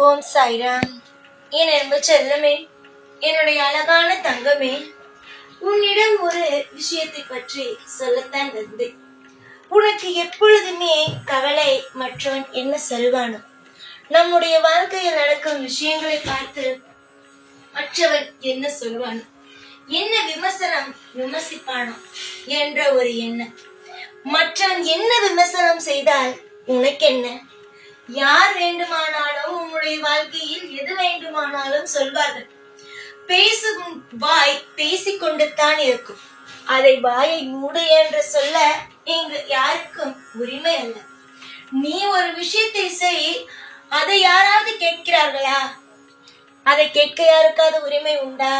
ஓம் சாய்ராம். என் அன்பு செல்லமே, என்னுடைய அழகான தங்கமே, உன்னிடம் ஒரு விஷயத்தை பற்றி சொல்லத்தான் வந்தேன். உனக்கு எப்பொழுதுமே கவலை மற்றவன் என்ன சொல்வானோ, நம்முடைய வாழ்க்கையில் நடக்கும் விஷயங்களை பார்த்து மற்றவன் என்ன சொல்வானோ, என்ன விமர்சிப்பானோ என்ற ஒரு எண்ணம். மற்றவன் என்ன விமர்சனம் செய்தால் உனக்கு என்ன? யார் வேண்டுமானாலும் உன்னுடைய வாழ்க்கையில் எது வேண்டுமானாலும் சொல்வார்கள். பேசும் வாய் பேசிக்கொண்டு தான் இருக்கும். அதை வாயை மூடு என்று சொல்ல இங்கு யாருக்கும் உரிமை அல்ல. நீ ஒரு விஷயத்தை செய், அதை யாராவது கேட்கிறார்களா? அதை கேட்க யாருக்காவது உரிமை உண்டா?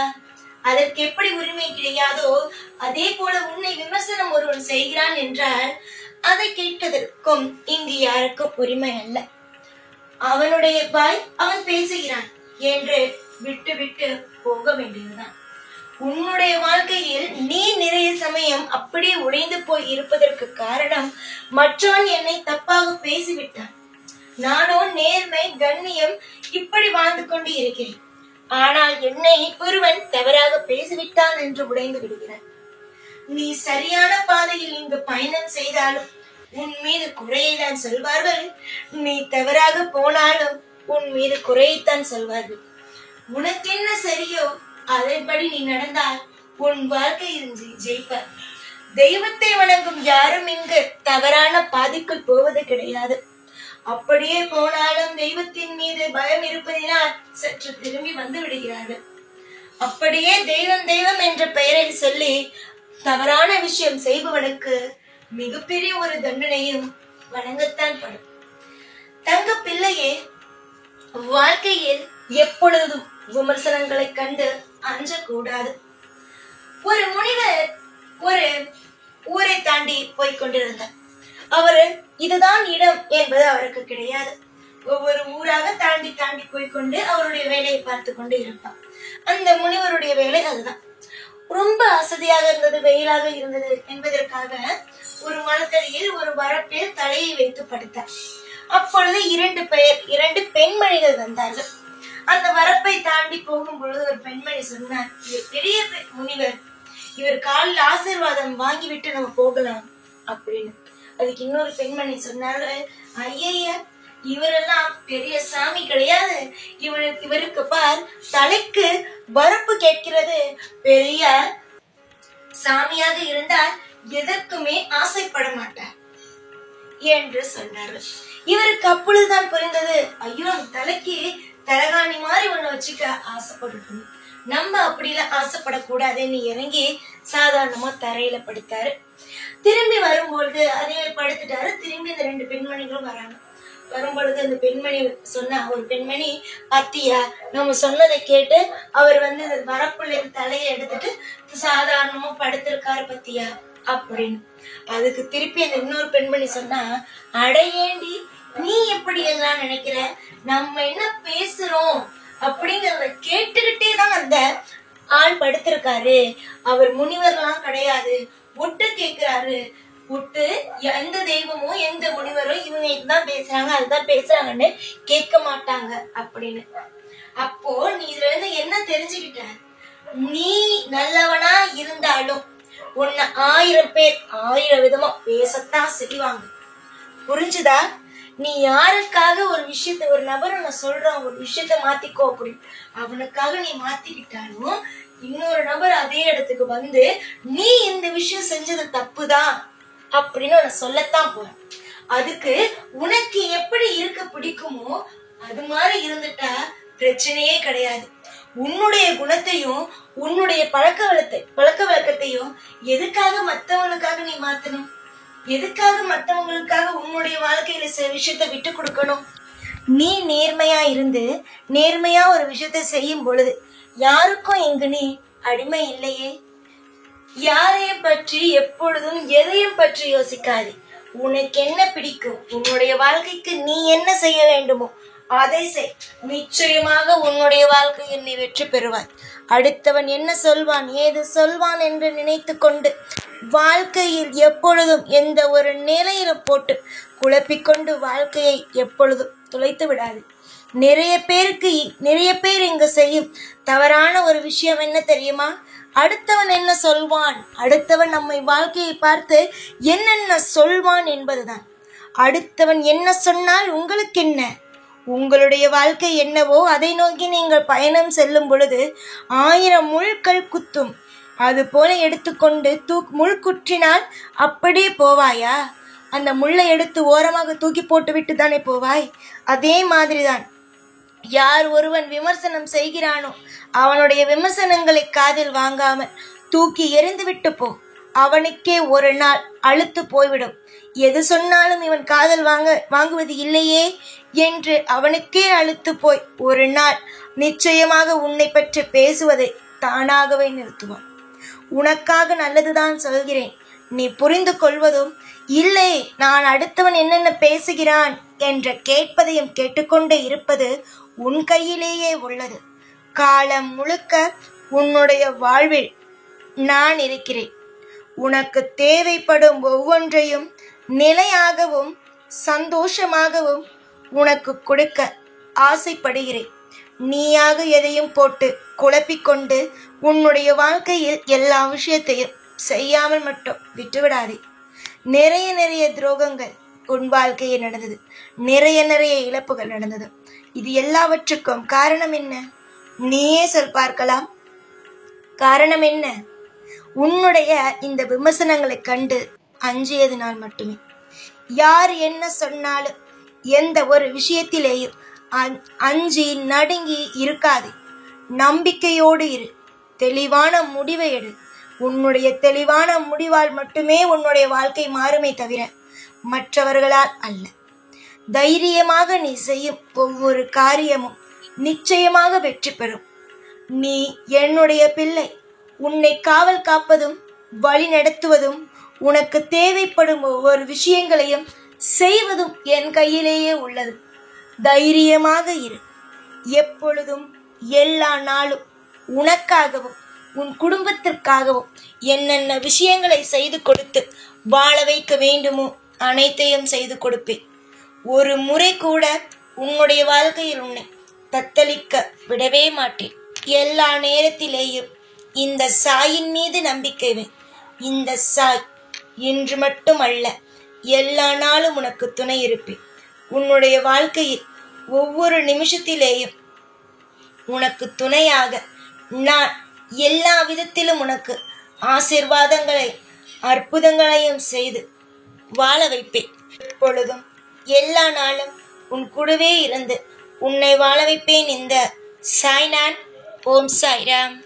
அதற்கு எப்படி உரிமை கிடையாதோ அதே போல உன்னை விமர்சனம் ஒருவன் செய்கிறான் என்றால் அதை கேட்பதற்கும் இங்கு யாருக்கும் உரிமை அல்ல. அவனுடைய வாய் அவன் பேசுகிறான் என்று விட்டு விட்டு போக வேண்டியதுதான். உன்னுடைய வாழ்க்கையில் நீ நிறைய சமயம் அப்படியே உடைந்து போய் இருப்பதற்கு காரணம், மற்றவன் என்னை தப்பாக பேசிவிட்டான், நானோ நேர்மை கண்ணியம் இப்படி வாழ்ந்து கொண்டு இருக்கிறேன், ஆனால் என்னை ஒருவன் தவறாக பேசிவிட்டான் என்று உடைந்து விடுகிறான். நீ சரியான பாதையில் இங்கு பயணம் செய்தாலும் உன் மீது குறையைத்தான் சொல்வார்கள். நீ தவறாக போனாலும் உன் மீது குறையைத்தான் சொல்வார்கள். உனக்கு என்ன சரியோ அதன்படி நீ நடந்தால் உன் வாழ்க்கையில் ஜெயிப்பார். தெய்வத்தை வணங்கும் யாரும் இங்கு தவறான பாதைக்குள் போவது கிடையாது. அப்படியே போனாலும் தெய்வத்தின் மீது பயம் இருப்பதினால் சற்று திரும்பி வந்து விடுகிறார்கள். அப்படியே தெய்வம் தெய்வம் என்ற பெயரில் சொல்லி தவறான விஷயம் செய்பவனுக்கு மிகப்பெரிய ஒரு தண்டனையும் வழங்கத்தான் படும். தங்க பிள்ளையே, வாழ்க்கையில் எப்பொழுதும் விமர்சனங்களை கண்டு அஞ்சக்கூடாது. ஒரு முனிவர் ஒரு ஊரை தாண்டி போய்கொண்டிருந்தார். அவரு இதுதான் இடம் என்பது அவருக்கு கிடையாது. ஒவ்வொரு ஊராக தாண்டி தாண்டி போய்கொண்டு அவருடைய வேலையை பார்த்து கொண்டு இருப்பார். அந்த முனிவருடைய வேலை அதுதான். ரொம்ப அசதியாக இருந்தது, வெயிலாக இருந்தது என்பதற்காக ஒரு மரத்தடியில் ஒரு வரப்பில் தலையை வைத்து படுத்தார். அப்பொழுது இரண்டு பெண்மணிகள் வந்தார்கள். அந்த வரப்பை தாண்டி போகும் பொழுது ஒரு பெண்மணி சொன்னார், இவர் பெரிய முனிவர், இவர் காலில் ஆசீர்வாதம் வாங்கிவிட்டு நம்ம போகலாம் அப்படின்னு. அதுக்கு இன்னொரு பெண்மணி சொன்னார்கள், ஐயா, இவரெல்லாம் பெரிய சாமி கிடையாது, இவருக்கு பார் தலைக்கு வரப்பு கேட்கிறது, பெரிய சாமியாக இருந்தால் எதற்குமே ஆசைப்பட மாட்டார் என்று சொன்னார்கள். இவருக்கு அப்பொழுதுதான் புரிந்தது, ஐயோ தலைக்கு தலகாணி மாதிரி ஒண்ணு வச்சுக்க ஆசைப்படணும், நம்ம அப்படிலாம் ஆசைப்படக்கூடாதுன்னு இறங்கி சாதாரணமா தரையில படுத்தாரு. திரும்பி வரும்பொழுது அதே படுத்துட்டாரு. திரும்பி இந்த ரெண்டு பெண்மணிகளும் வராங்க. வரும்பொழுது அந்த பெண்மணி சொன்னா, ஒரு பெண்மணி, அத்தியா நம்ம சொன்னதை கேட்டு அவர் இந்த வரப்புள்ள தலையை எடுத்துட்டு சாதாரணமா படுத்திருக்காரு பத்தியா அப்படின்னு. அதுக்கு திருப்பி அந்த இன்னொரு பெண்மணி சொன்னா, அடையேண்டி நீ எப்படி எல்லாம் நினைக்கிற, நம்ம என்ன பேசுறோம் அப்படிங்கறத கேட்டுக்கிட்டே தான் அந்த ஆள் படுத்திருக்காரு, அவர் முனிவர்லாம் கிடையாது, ஒட்டு கேக்குறாரு, ஒட்டு எந்த தெய்வமோ எந்த முனிவரோ இவங்க இதுதான் பேசுறாங்க அதுதான் பேசுறாங்கன்னு கேட்க மாட்டாங்க அப்படின்னு. அப்போ நீ இதுல இருந்து என்ன தெரிஞ்சுக்கிட்ட, நீ நல்லவனா இருந்தாலும் உன்னை 1000 பேர் 1000 விதமா பேசத்தான் செய்வாங்க. புரிஞ்சுதா? நீ யாருக்காக ஒரு விஷயத்த, ஒரு நபர் உன்னை சொல்றான் ஒரு விஷயத்த மாத்திக்கோ அப்படின்னு, அவனுக்காக நீ மாத்திக்கிட்டாலும் இன்னொரு நபர் அதே இடத்துக்கு வந்து நீ இந்த விஷயம் செஞ்சது தப்புதான் அப்படின்னு உன்னை சொல்லத்தான் போற. அதுக்கு உனக்கு எப்படி இருக்க பிடிக்குமோ அது மாதிரி இருந்துட்டா பிரச்சனையே கிடையாது. உன்னுடைய குணத்தையும் உன்னுடைய பழக்க வழக்கத்தையும் எதுக்காக மத்தவங்களுக்காக நீ மாத்தணும்? எதுக்காக மத்தவங்களுக்காக உன்னுடைய வாழ்க்கையில சில விஷயத்த விட்டு கொடுக்கணும்? நீ நேர்மையா இருந்து நேர்மையா ஒரு விஷயத்த செய்யும் பொழுது யாருக்கும் இங்கு நீ அடிமை இல்லையே. யாரையும் பற்றி எப்பொழுதும் எதையும் பற்றி யோசிக்காதே. உனக்கு என்ன பிடிக்கும், உன்னுடைய வாழ்க்கைக்கு நீ என்ன செய்ய வேண்டுமோ அதை செய். நிச்சயமாக உன்னுடைய வாழ்க்கையில் நீ வெற்றி பெறுவாய். அடுத்தவன் என்ன சொல்வான் ஏது சொல்வான் என்று நினைத்து கொண்டு வாழ்க்கையில் எப்பொழுதும் எந்த ஒரு நிலையில போட்டு குழப்பிக்கொண்டு வாழ்க்கையை எப்பொழுதும் துளைத்து விடாது. நிறைய பேர் இங்கு செய்யும் தவறான ஒரு விஷயம் என்ன தெரியுமா? அடுத்தவன் என்ன சொல்வான், அடுத்தவன் நம்மை வாழ்க்கையை பார்த்து என்னென்ன சொல்வான் என்பதுதான். அடுத்தவன் என்ன சொன்னால் உங்களுக்கு என்ன? உங்களுடைய வாழ்க்கை என்னவோ அதை நோக்கி நீங்கள் பயணம் செல்லும் பொழுது 1000 முள்கள் குத்தும். அது போல எடுத்துக்கொண்டு முள் குற்றினால் அப்படியே போவாயா? அந்த முள்ளை எடுத்து ஓரமாக தூக்கி போட்டு விட்டு தானே போவாய். அதே மாதிரிதான் யார் ஒருவன் விமர்சனம் செய்கிறானோ அவனுடைய விமர்சனங்களை காதில் வாங்காமல் தூக்கி எறிந்து விட்டு போ. அவனுக்கே ஒரு நாள் அலுத்து போய்விடும். எது சொன்னாலும் இவன் காதல் வாங்குவது இல்லையே என்று அவனுக்கே அலுத்து போய் ஒரு நாள் நிச்சயமாக உன்னை பற்றி பேசுவதை தானாகவே நிறுத்துவான். உனக்காக நல்லதுதான் சொல்கிறேன், நீ புரிந்து கொள்வதும் இல்லை. நான் அடுத்தவன் என்னென்ன பேசுகிறான் என்ற கேட்பதையும் கேட்டுக்கொண்டே இருப்பது உன் கையிலேயே உள்ளது. காலம் முழுக்க உன்னுடைய வாழ்வில் நான் இருக்கிறேன். உனக்கு தேவைப்படும் ஒவ்வொன்றையும் நிலையாகவும் சந்தோஷமாகவும் உனக்கு கொடுக்க ஆசைப்படுகிறேன். நீயாக எதையும் போட்டு குழப்பிக்கொண்டு உன்னுடைய வாழ்க்கையில் எல்லா விஷயத்தையும் செய்யாமல் மட்டும் விட்டுவிடாதே. நிறைய துரோகங்கள் உன் வாழ்க்கையில் நடந்தது. நிறைய இழப்புகள் நடந்தது. இது எல்லாவற்றுக்கும் காரணம் என்ன? நீயே சொல் பார்க்கலாம். காரணம் என்ன? உன்னுடைய இந்த விமர்சனங்களை கண்டு அஞ்சியதினால் மட்டுமே. யார் என்ன சொன்னாலும் எந்த ஒரு விஷயத்திலேயும் அஞ்சி நடுங்கி இருக்காது. நம்பிக்கையோடு இரு. தெளிவான முடிவை எடு. உன்னுடைய தெளிவான முடிவால் மட்டுமே உன்னுடைய வாழ்க்கை மாறுமே தவிர மற்றவர்களால் அல்ல. தைரியமாக நீ செய்யும் ஒவ்வொரு காரியமும் நிச்சயமாக வெற்றி பெறும். நீ என்னுடைய பிள்ளை. உன்னை காவல் காப்பதும் வழி நடத்துவதும் உனக்கு தேவைப்படும் ஒவ்வொரு விஷயங்களையும் செய்வதும் என் கையிலேயே உள்ளது. தைரியமாக இரு. எப்பொழுதும் எல்லா நாளும் உனக்காகவும் உன் குடும்பத்திற்காகவும் என்னென்ன விஷயங்களை செய்து கொடுத்து வாழ வைக்க வேண்டுமோ அனைத்தையும் செய்து கொடுப்பேன். ஒரு முறை கூட உன்னுடைய வாழ்க்கையில் உன்னை தத்தளிக்க விடவே மாட்டேன். எல்லா நேரத்திலேயும் இந்த சாயின் மீது நம்பிக்கை வை. இந்த சாய் இன்று மட்டுமல்ல, எல்லா நாளும் உனக்கு துணை இருப்பேன். உன்னுடைய வாழ்க்கையில் ஒவ்வொரு நிமிஷத்திலேயும் உனக்கு துணையாக நான் எல்லா விதத்திலும் உனக்கு ஆசீர்வாதங்களை அற்புதங்களையும் செய்து வாழ வைப்பேன். எப்பொழுதும் எல்லா நாளும் உன் கூடவே இருந்து உன்னை வாழ வைப்பேன். இந்த சாய்நான். ஓம் சாய்ராம்.